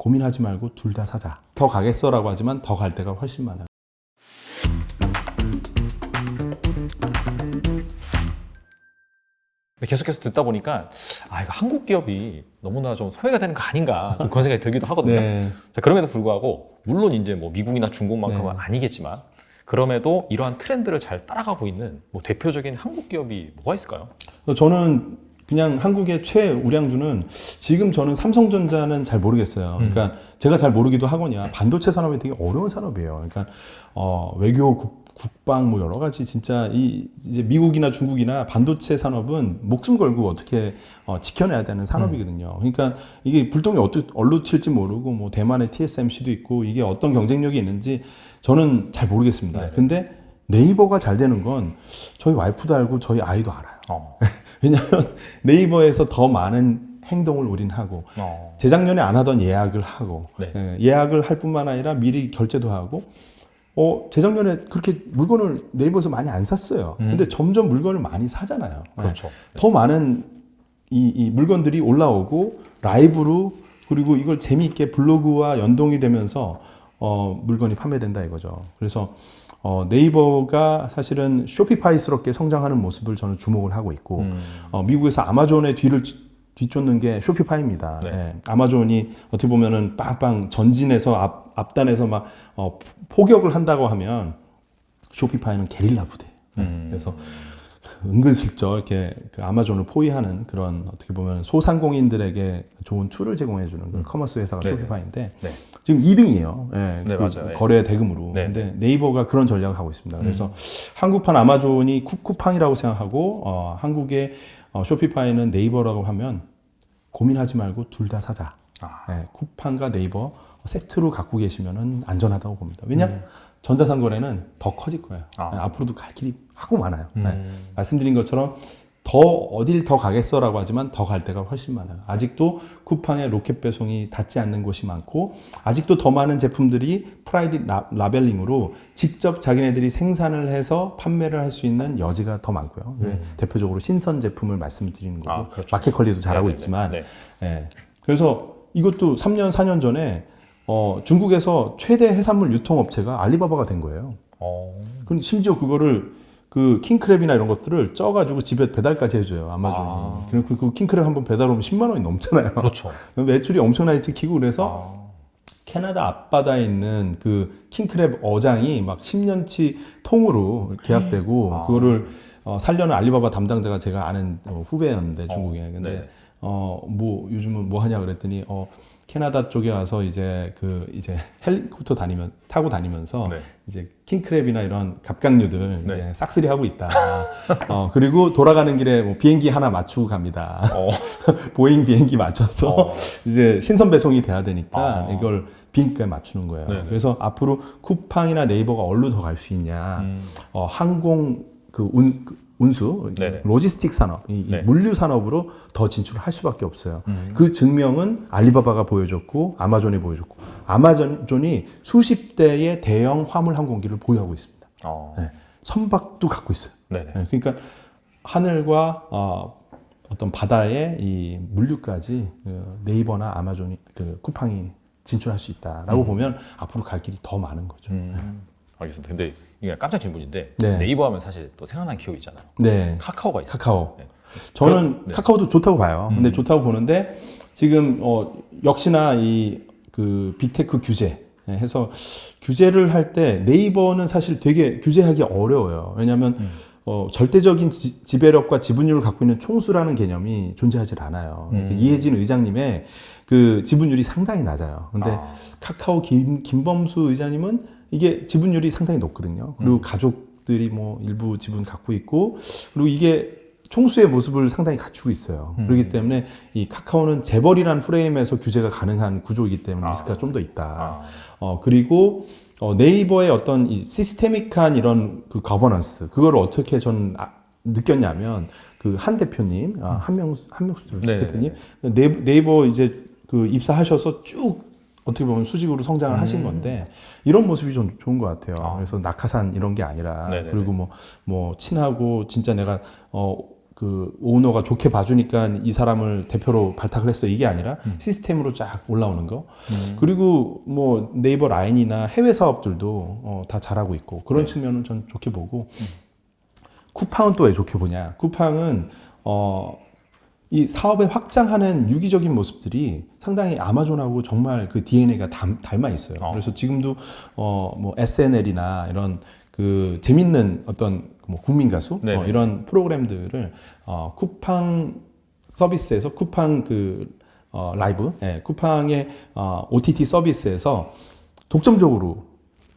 고민하지 말고 둘 다 사자. 더 가겠어라고 하지만 더 갈 데가 훨씬 많아요. 계속해서 듣다 보니까 이거 한국 기업이 너무나 좀 소외가 되는 거 아닌가 좀 그런 생각이 들기도 하거든요. 네. 자, 그럼에도 불구하고 물론 이제 뭐 미국이나 중국만큼은 네. 아니겠지만 그럼에도 이러한 트렌드를 잘 따라가고 있는 뭐 대표적인 한국 기업이 뭐가 있을까요? 저는 그냥 한국의 최우량주는 지금 저는 삼성전자는 잘 모르겠어요. 그러니까 제가 잘 모르기도 하거냐. 반도체 산업이 되게 어려운 산업이에요. 그러니까 외교, 국방 뭐 여러 가지 진짜 이제 미국이나 중국이나 반도체 산업은 목숨 걸고 어떻게 지켜내야 되는 산업이거든요. 그러니까 이게 불똥이 어디로 튈지 모르고 뭐 대만의 TSMC도 있고 이게 어떤 경쟁력이 있는지 저는 잘 모르겠습니다. 네. 근데 네이버가 잘 되는 건 저희 와이프도 알고 저희 아이도 알아요. 왜냐하면 네이버에서 더 많은 행동을 우린 하고 재작년에 안 하던 예약을 하고 네. 예약을 할 뿐만 아니라 미리 결제도 하고 재작년에 그렇게 물건을 네이버에서 많이 안 샀어요. 근데 점점 물건을 많이 사잖아요. 그렇죠. 더 많은 이 물건들이 올라오고 라이브로 그리고 이걸 재미있게 블로그와 연동이 되면서 물건이 판매된다 이거죠. 그래서 네이버가 사실은 쇼피파이스럽게 성장하는 모습을 저는 주목을 하고 있고 미국에서 아마존의 뒤쫓는 게 쇼피파이입니다. 네. 예, 아마존이 어떻게 보면은 빵빵 전진해서 앞단에서 막 포격을 한다고 하면 쇼피파이는 게릴라 부대. 그래서 은근슬쩍 이렇게 그 아마존을 포위하는 그런 어떻게 보면 소상공인들에게 좋은 툴을 제공해주는 그런 커머스 회사가 네. 쇼피파이인데 네. 지금 2등이에요. 예, 네, 그 맞아요. 거래 대금으로. 네. 근데 네이버가 그런 전략을 하고 있습니다. 그래서 한국판 아마존이 쿠팡이라고 생각하고 한국의 쇼피파이는 네이버라고 하면 고민하지 말고 둘 다 사자. 예, 쿠팡과 네이버 세트로 갖고 계시면은 안전하다고 봅니다. 왜냐? 전자상 거래는 더 커질 거예요. 예, 앞으로도 갈 길이 하고 많아요. 예, 말씀드린 것처럼 어딜 더 가겠어라고 하지만 더 갈 데가 훨씬 많아요. 아직도 쿠팡의 로켓 배송이 닿지 않는 곳이 많고 아직도 더 많은 제품들이 프라이빗 라벨링으로 직접 자기네들이 생산을 해서 판매를 할 수 있는 여지가 더 많고요. 대표적으로 신선 제품을 말씀드리는 거고 그렇죠. 마켓 관리도 잘하고 네네네. 있지만 네. 예, 그래서 이것도 3년 4년 전에 중국에서 최대 해산물 유통업체가 알리바바가 된 거예요. 근데 심지어 그거를 그 킹크랩이나 이런 것들을 쪄가지고 집에 배달까지 해줘요, 아마존이. 그리고 그 킹크랩 한번 배달 오면 10만 원이 넘잖아요. 그렇죠. 매출이 엄청나게 찍히고 그래서 캐나다 앞바다에 있는 그 킹크랩 어장이 막 10년치 통으로 계약되고 그거를 살려는 알리바바 담당자가 제가 아는 후배였는데 중국에. 근데 네. 뭐 요즘은 뭐 하냐 그랬더니 캐나다 쪽에 와서 이제 헬리콥터 타고 다니면서 네. 이제 킹크랩이나 이런 갑각류들 네. 이제 싹쓸이 하고 있다. 그리고 돌아가는 길에 뭐 비행기 하나 맞추고 갑니다. 보잉 비행기 맞춰서 이제 신선 배송이 돼야 되니까 이걸 비행기에 맞추는 거예요. 네네. 그래서 앞으로 쿠팡이나 네이버가 어디로 더 갈 수 있냐? 항공 운수, 네네. 로지스틱 산업, 이 네. 물류 산업으로 더 진출을 할 수밖에 없어요. 그 증명은 알리바바가 보여줬고 아마존이 보여줬고 아마존이 수십 대의 대형 화물 항공기를 보유하고 있습니다. 네. 선박도 갖고 있어요. 네네. 네. 그러니까 하늘과 어떤 바다의 이 물류까지 네이버나 아마존이 쿠팡이 진출할 수 있다라고 보면 앞으로 갈 길이 더 많은 거죠. 알겠습니다. 근데 이게 깜짝 질문인데 네. 네이버 하면 사실 또 생각나는 기업이 있잖아요. 네. 카카오가 있어요. 카카오. 네. 저는 네. 카카오도 좋다고 봐요. 근데 좋다고 보는데 지금 역시나 그 빅테크 규제 해서 규제를 할 때 네이버는 사실 되게 규제하기 어려워요. 왜냐하면 절대적인 지배력과 지분율을 갖고 있는 총수라는 개념이 존재하지 않아요. 이혜진 의장님의 그 지분율이 상당히 낮아요. 근데 카카오 김범수 의장님은 이게 지분율이 상당히 높거든요. 그리고 가족들이 뭐 일부 지분 갖고 있고 그리고 이게 총수의 모습을 상당히 갖추고 있어요. 그렇기 때문에 이 카카오는 재벌이라는 프레임에서 규제가 가능한 구조이기 때문에 리스크가 좀 더 있다. 그리고 네이버의 어떤 이 시스테믹한 이런 그 거버넌스 그걸 어떻게 전 느꼈냐면 그 한 대표님, 한명수 대표님 네이버 이제 그 입사하셔서 쭉 어떻게 보면 수직으로 성장을 하신 건데 이런 모습이 좀 좋은 것 같아요. 그래서 낙하산 이런 게 아니라 네네네. 그리고 뭐 친하고 진짜 내가 그 오너가 좋게 봐주니까 이 사람을 대표로 발탁을 했어 이게 아니라 시스템으로 쫙 올라오는 거. 그리고 뭐 네이버 라인이나 해외 사업들도 다 잘하고 있고 그런 측면은 전 좋게 보고. 쿠팡은 또 왜 좋게 보냐? 쿠팡은 이 사업을 확장하는 유기적인 모습들이 상당히 아마존하고 정말 그 DNA가 닮아 있어요. 그래서 지금도 뭐 SNL이나 이런 그 재밌는 어떤 뭐 국민 가수 이런 프로그램들을 쿠팡 서비스에서 쿠팡 그 라이브, 쿠팡의 OTT 서비스에서 독점적으로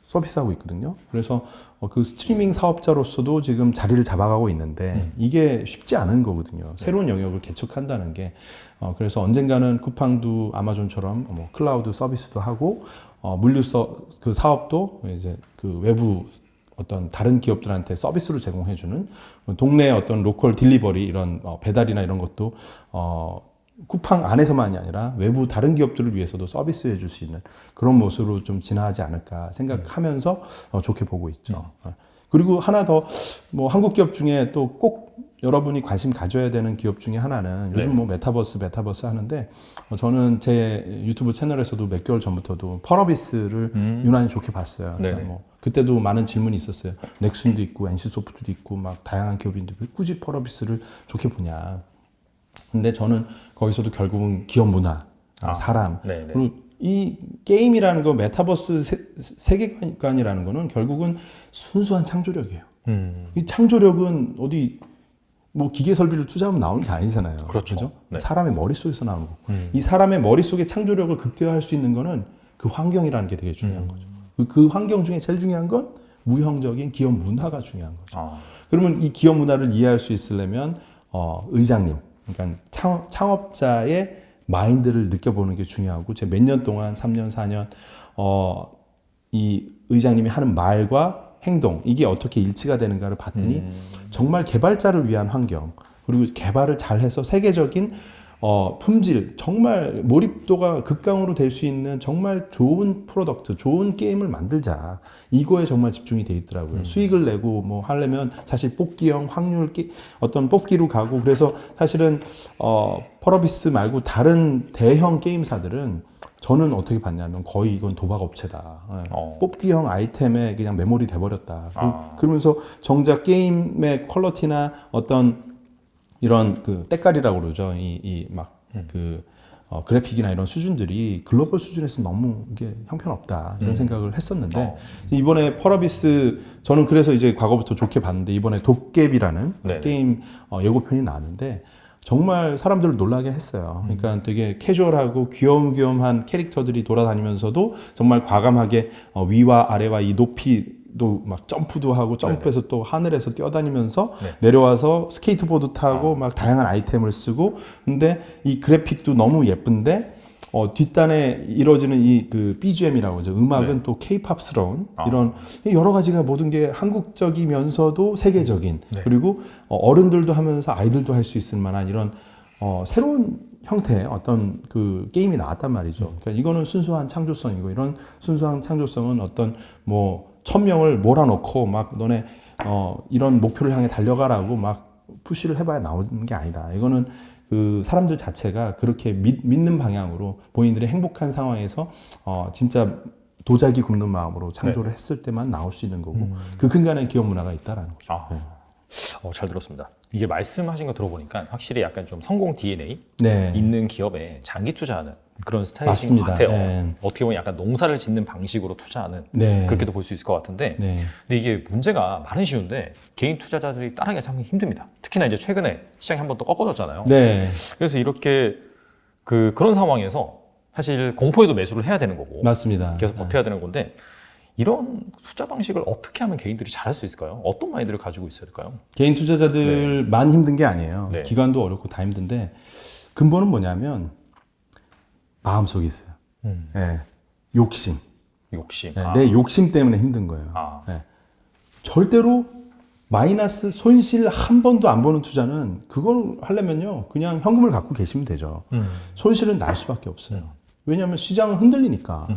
서비스하고 있거든요. 그래서 그 스트리밍 사업자로서도 지금 자리를 잡아가고 있는데 이게 쉽지 않은 거거든요. 새로운 영역을 개척한다는 게. 그래서 언젠가는 쿠팡도 아마존처럼 뭐 클라우드 서비스도 하고 물류 그 사업도 이제 그 외부 어떤 다른 기업들한테 서비스로 제공해주는 동네 어떤 로컬 딜리버리 이런 배달이나 이런 것도 쿠팡 안에서만이 아니라 외부 다른 기업들을 위해서도 서비스해 줄 수 있는 그런 모습으로 좀 진화하지 않을까 생각하면서 좋게 보고 있죠. 그리고 하나 더 뭐 한국 기업 중에 또 꼭 여러분이 관심 가져야 되는 기업 중에 하나는 요즘 뭐 메타버스 하는데 저는 제 유튜브 채널에서도 몇 개월 전부터도 펄어비스를 유난히 좋게 봤어요. 그러니까 뭐 그때도 많은 질문이 있었어요. 넥슨도 있고 NC소프트도 있고 막 다양한 기업인데 왜 굳이 펄어비스를 좋게 보냐. 근데 저는 거기서도 결국은 기업 문화, 사람, 그리고 이 게임이라는 거 메타버스 세계관이라는 거는 결국은 순수한 창조력이에요. 이 창조력은 어디 뭐 기계 설비를 투자하면 나오는 게 아니잖아요. 그렇죠. 네. 사람의 머릿속에서 나오는 거고. 이 사람의 머릿속에 창조력을 극대화할 수 있는 거는 그 환경이라는 게 되게 중요한 거죠. 그 환경 중에 제일 중요한 건 무형적인 기업 문화가 중요한 거죠. 그러면 이 기업 문화를 이해할 수 있으려면 의장님, 그러니까 창업자의 마인드를 느껴보는 게 중요하고 제가 몇 년 동안 3년, 4년 이 의장님이 하는 말과 행동 이게 어떻게 일치가 되는가를 봤더니 정말 개발자를 위한 환경 그리고 개발을 잘해서 세계적인 품질 정말 몰입도가 극강으로 될 수 있는 정말 좋은 프로덕트 좋은 게임을 만들자 이거에 정말 집중이 돼 있더라고요. 수익을 내고 뭐 하려면 사실 뽑기형 확률 어떤 뽑기로 가고 그래서 사실은 펄어비스 말고 다른 대형 게임사들은 저는 어떻게 봤냐면 거의 이건 도박 업체다. 뽑기형 아이템에 그냥 메모리 돼버렸다. 그러면서 정작 게임의 퀄리티나 어떤 이런 그 때깔이라고 그러죠. 그래픽이나 이런 수준들이 글로벌 수준에서 너무 이게 형편없다. 이런 생각을 했었는데 이번에 펄어비스 저는 그래서 이제 과거부터 좋게 봤는데 이번에 돋갭이라는 게임 예고편이 나왔는데 정말 사람들을 놀라게 했어요. 그러니까 되게 캐주얼하고 귀염귀염한 캐릭터들이 돌아다니면서도 정말 과감하게 위와 아래와 이 높이도 막 점프도 하고 점프해서 또 하늘에서 뛰어다니면서 내려와서 스케이트보드 타고 막 다양한 아이템을 쓰고 근데 이 그래픽도 너무 예쁜데 뒷단에 이루어지는 이 그 BGM이라고 하죠. 음악은 또 K-팝스러운 이런 여러 가지가 모든 게 한국적이면서도 세계적인 그리고 어른들도 하면서 아이들도 할 수 있을 만한 이런 새로운 형태의 어떤 그 게임이 나왔단 말이죠. 그러니까 이거는 순수한 창조성이고 이런 순수한 창조성은 어떤 뭐 1000명을 몰아넣고 막 너네 이런 목표를 향해 달려가라고 막 푸시를 해봐야 나오는 게 아니다. 이거는 그 사람들 자체가 그렇게 믿는 방향으로 본인들의 행복한 상황에서 진짜 도자기 굽는 마음으로 창조를 했을 때만 나올 수 있는 거고 그 근간에 기업 문화가 있다라는 거죠. 잘 들었습니다. 이게 말씀하신 거 들어보니까 확실히 약간 좀 성공 DNA 있는 기업에 장기 투자하는 그런 스타일인 것 같아요. 어떻게 보면 약간 농사를 짓는 방식으로 투자하는 그렇게도 볼 수 있을 것 같은데 근데 이게 문제가 말은 쉬운데 개인 투자자들이 따라가기 참 힘듭니다. 특히나 이제 최근에 시장이 한번 또 꺾어졌잖아요. 그래서 이렇게 그런 상황에서 사실 공포에도 매수를 해야 되는 거고 맞습니다. 계속 버텨야 되는 건데 이런 투자 방식을 어떻게 하면 개인들이 잘할 수 있을까요? 어떤 마인드를 가지고 있어야 될까요? 개인 투자자들만 힘든 게 아니에요. 기관도 어렵고 다 힘든데 근본은 뭐냐면 마음속에 있어요. 욕심. 내 욕심 때문에 힘든 거예요. 절대로 마이너스 손실 한 번도 안 보는 투자는 그걸 하려면요 그냥 현금을 갖고 계시면 되죠. 손실은 날 수밖에 없어요. 왜냐하면 시장은 흔들리니까.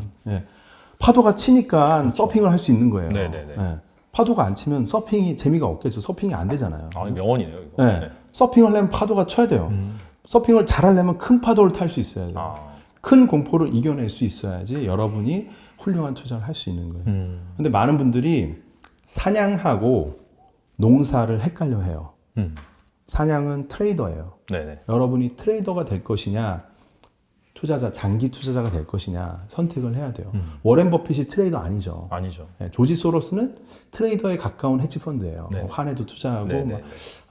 파도가 치니까 서핑을 할 수 있는 거예요. 파도가 안 치면 서핑이 재미가 없겠죠. 서핑이 안 되잖아요. 명언이네요. 이거. 서핑을 하려면 파도가 쳐야 돼요. 서핑을 잘하려면 큰 파도를 탈 수 있어야 돼요. 큰 공포를 이겨낼 수 있어야지 여러분이 훌륭한 투자를 할 수 있는 거예요. 근데 많은 분들이 사냥하고 농사를 헷갈려 해요. 사냥은 트레이더예요. 네네. 여러분이 트레이더가 될 것이냐, 투자자, 장기 투자자가 될 것이냐 선택을 해야 돼요. 워렌 버핏이 트레이더 아니죠. 아니죠. 네, 조지 소로스는 트레이더에 가까운 헤지펀드예요. 네. 한 해도 투자하고 네.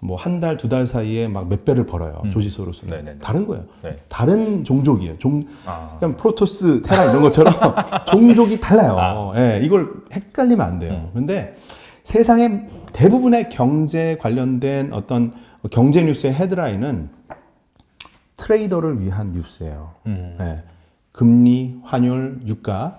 뭐 한 달, 두 달 사이에 막 몇 배를 벌어요. 조지 소로스는. 네. 다른 거예요. 네. 다른 종족이에요. 그냥 프로토스, 테라 이런 것처럼 종족이 달라요. 네, 이걸 헷갈리면 안 돼요. 근데 세상의 대부분의 경제 관련된 어떤 경제 뉴스의 헤드라인은 트레이더를 위한 뉴스예요. 네. 금리, 환율, 유가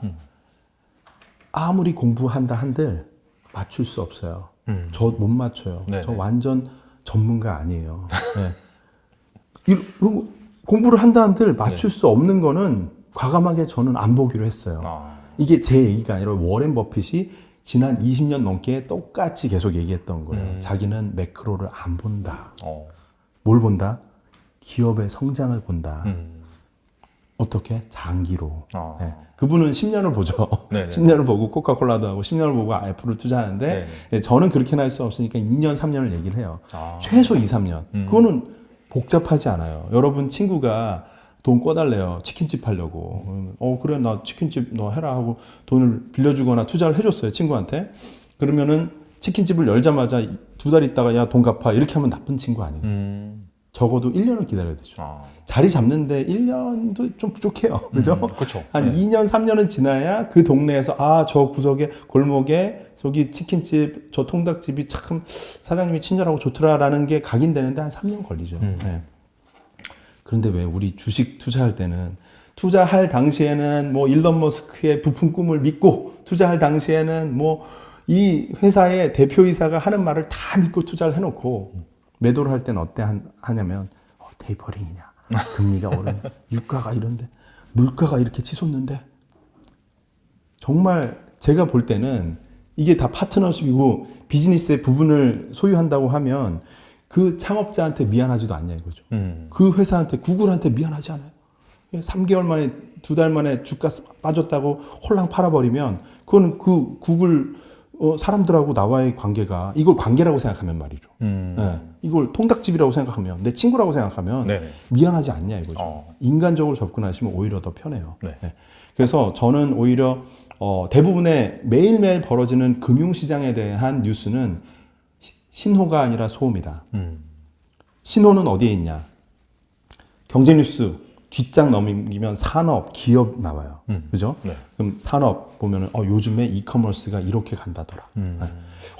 아무리 공부한다 한들 맞출 수 없어요. 저 못 맞춰요. 네네. 저 완전 전문가 아니에요. 네. 이런 거 공부를 한다 한들 맞출 수 없는 거는 과감하게 저는 안 보기로 했어요. 이게 제 얘기가 아니라 워렌 버핏이 지난 20년 넘게 똑같이 계속 얘기했던 거예요. 자기는 매크로를 안 본다. 뭘 본다? 기업의 성장을 본다. 어떻게? 장기로. 네. 그분은 10년을 보죠. 네네. 10년을 보고 코카콜라도 하고 10년을 보고 애플을 투자하는데 네, 저는 그렇게는 할 수 없으니까 2년, 3년을 얘기를 해요. 최소 2, 3년. 그거는 복잡하지 않아요. 여러분 친구가 돈 꿔달래요. 치킨집 하려고. 그래 나 치킨집 너 해라 하고 돈을 빌려주거나 투자를 해줬어요. 친구한테. 그러면은 치킨집을 열자마자 2달 있다가 야 돈 갚아 이렇게 하면 나쁜 친구 아니겠어요. 적어도 1년을 기다려야 되죠. 자리 잡는데 1년도 좀 부족해요. 그죠? 그렇죠. 한 2년, 3년은 지나야 그 동네에서 저 구석에 골목에 저기 치킨집, 저 통닭집이 참 사장님이 친절하고 좋더라라는 게 각인되는데 한 3년 걸리죠. 네. 그런데 왜 우리 주식 투자할 때는 투자할 당시에는 뭐 일론 머스크의 부푼 꿈을 믿고 투자할 당시에는 뭐 이 회사의 대표이사가 하는 말을 다 믿고 투자를 해놓고 매도를 할 때는 어때 하냐면 테이퍼링이냐 금리가 오르네 유가가 이런데 물가가 이렇게 치솟는데 정말 제가 볼 때는 이게 다 파트너십이고 비즈니스의 부분을 소유한다고 하면 그 창업자한테 미안하지도 않냐 이거죠. 그 회사한테 구글한테 미안하지 않아요. 3개월 만에 2달 만에 주가 빠졌다고 홀랑 팔아버리면 그거는 그 구글 사람들하고 나와의 관계가 이걸 관계라고 생각하면 말이죠. 네. 이걸 통닭집이라고 생각하면 내 친구라고 생각하면 네네. 미안하지 않냐 이거죠. 인간적으로 접근하시면 오히려 더 편해요. 네. 네. 그래서 저는 오히려 대부분의 매일매일 벌어지는 금융시장에 대한 뉴스는 신호가 아니라 소음이다. 신호는 어디에 있냐? 경제뉴스 뒷장 넘기면 산업, 기업 나와요. 그죠? 네. 그럼 산업 보면은 요즘에 이커머스가 이렇게 간다더라. 네.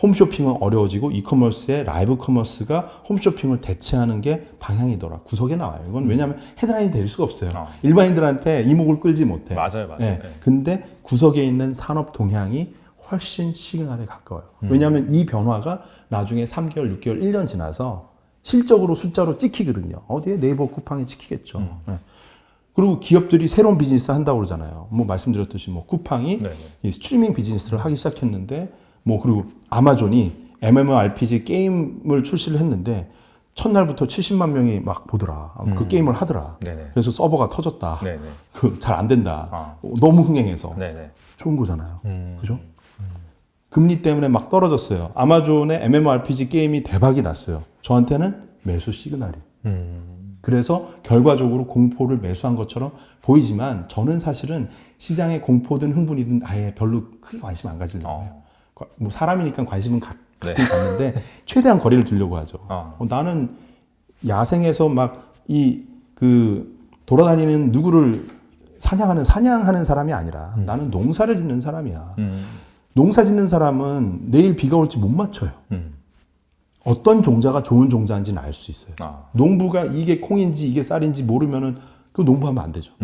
홈쇼핑은 어려워지고 이커머스의 라이브 커머스가 홈쇼핑을 대체하는 게 방향이더라. 구석에 나와요. 이건 왜냐하면 헤드라인이 될 수가 없어요. 일반인들한테 이목을 끌지 못해. 맞아요. 네. 근데 구석에 있는 산업 동향이 훨씬 시그널에 가까워요. 왜냐하면 이 변화가 나중에 3개월, 6개월, 1년 지나서 실적으로 숫자로 찍히거든요. 어디에 네이버 쿠팡에 찍히겠죠. 네. 그리고 기업들이 새로운 비즈니스 한다고 그러잖아요. 뭐 말씀드렸듯이 뭐 쿠팡이 이 스트리밍 비즈니스를 하기 시작했는데 뭐 그리고 아마존이 MMORPG 게임을 출시를 했는데 첫날부터 70만 명이 막 보더라. 그 게임을 하더라. 네네. 그래서 서버가 터졌다. 네네. 그 잘 안 된다. 너무 흥행해서. 네네. 좋은 거잖아요. 그죠? 금리 때문에 막 떨어졌어요. 아마존의 MMORPG 게임이 대박이 났어요. 저한테는 매수 시그널이. 그래서 결과적으로 공포를 매수한 것처럼 보이지만 저는 사실은 시장에 공포든 흥분이든 아예 별로 크게 관심 안 가지려고 해요. 뭐 사람이니까 관심은 갖긴 갖는데 최대한 거리를 두려고 하죠. 나는 야생에서 막 돌아다니는 누구를 사냥하는 사람이 아니라 나는 농사를 짓는 사람이야. 농사 짓는 사람은 내일 비가 올지 못 맞춰요. 어떤 종자가 좋은 종자인지는 알 수 있어요. 농부가 이게 콩인지 이게 쌀인지 모르면은 그 농부하면 안 되죠.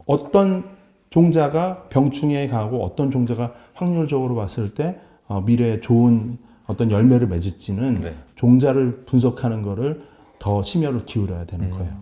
어떤 종자가 병충해에 가고 어떤 종자가 확률적으로 봤을 때 미래에 좋은 어떤 열매를 맺을지는 종자를 분석하는 거를 더 심혈을 기울여야 되는 거예요.